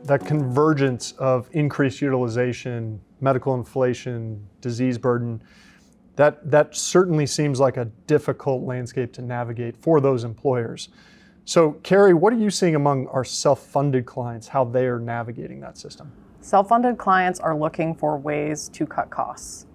that convergence of increased utilization, medical inflation, disease burden, that certainly seems like a difficult landscape to navigate for those employers. So Carrie, what are you seeing among our self-funded clients, how they are navigating that system? Self-funded clients are looking for ways to cut costs.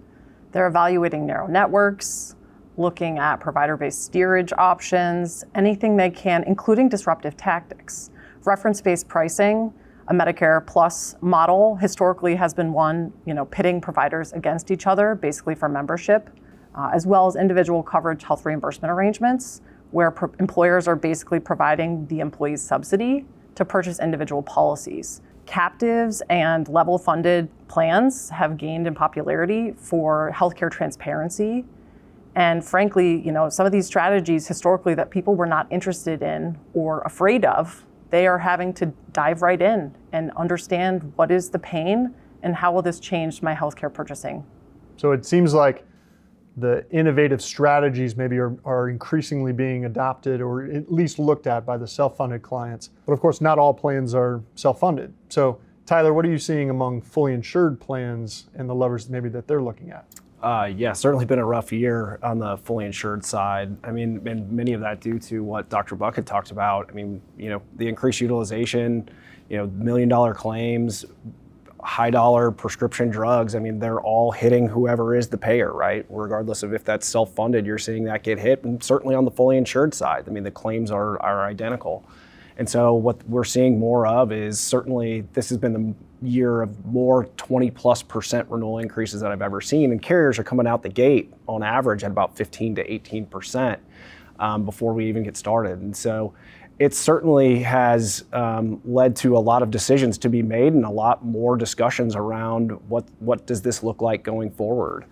They're evaluating narrow networks, looking at provider-based steerage options, anything they can, including disruptive tactics. Reference-based pricing, a Medicare Plus model historically has been one, pitting providers against each other, basically for membership, as well as individual coverage health reimbursement arrangements, where employers are basically providing the employee's subsidy to purchase individual policies. Captives and level funded plans have gained in popularity for healthcare transparency. And frankly, some of these strategies historically that people were not interested in or afraid of, they are having to dive right in and understand what is the pain and how will this change my healthcare purchasing. So it seems like the innovative strategies maybe are increasingly being adopted or at least looked at by the self-funded clients. But of course, not all plans are self-funded. So Tyler, what are you seeing among fully insured plans and the levers maybe that they're looking at? Yeah, certainly been a rough year on the fully insured side. I mean, and many of that due to what Dr. Bucket talked about. I mean, the increased utilization, $1 million claims, high dollar prescription drugs. I mean, they're all hitting whoever is the payer, right? Regardless of if that's self-funded, you're seeing that get hit. And certainly on the fully insured side, I mean, the claims are identical. And so what we're seeing more of is certainly this has been the year of more 20+% renewal increases that I've ever seen. And carriers are coming out the gate on average at about 15 to 18% before we even get started. And so it certainly has led to a lot of decisions to be made and a lot more discussions around what does this look like going forward.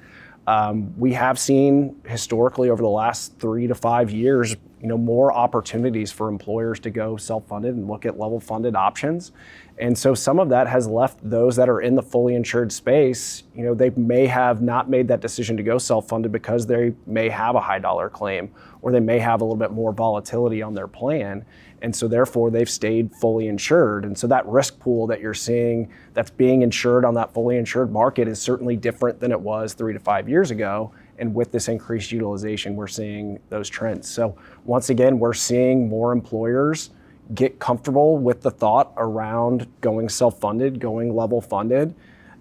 We have seen historically over the last 3 to 5 years, more opportunities for employers to go self-funded and look at level funded options. And so some of that has left those that are in the fully insured space, they may have not made that decision to go self-funded because they may have a high dollar claim or they may have a little bit more volatility on their plan. And so therefore they've stayed fully insured. And so that risk pool that you're seeing that's being insured on that fully insured market is certainly different than it was 3 to 5 years ago. And with this increased utilization, we're seeing those trends. So once again, we're seeing more employers get comfortable with the thought around going self-funded, going level funded,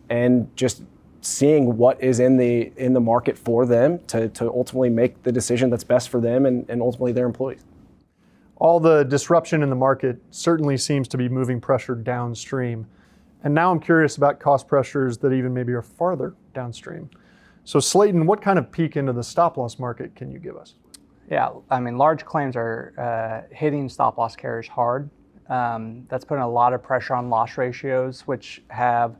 and just seeing what is in the market for them to ultimately make the decision that's best for them and ultimately their employees. All the disruption in the market certainly seems to be moving pressure downstream. And now I'm curious about cost pressures that even maybe are farther downstream. So Slayton, what kind of peek into the stop loss market can you give us? Yeah, I mean, large claims are hitting stop loss carriers hard. That's putting a lot of pressure on loss ratios, which have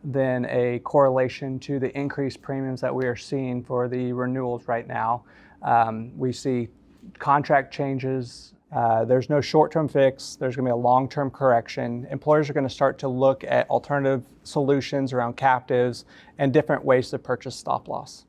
then a correlation to the increased premiums that we are seeing for the renewals right now. We see contract changes. There's no short-term fix. There's going to be a long-term correction. Employers are going to start to look at alternative solutions around captives and different ways to purchase stop loss.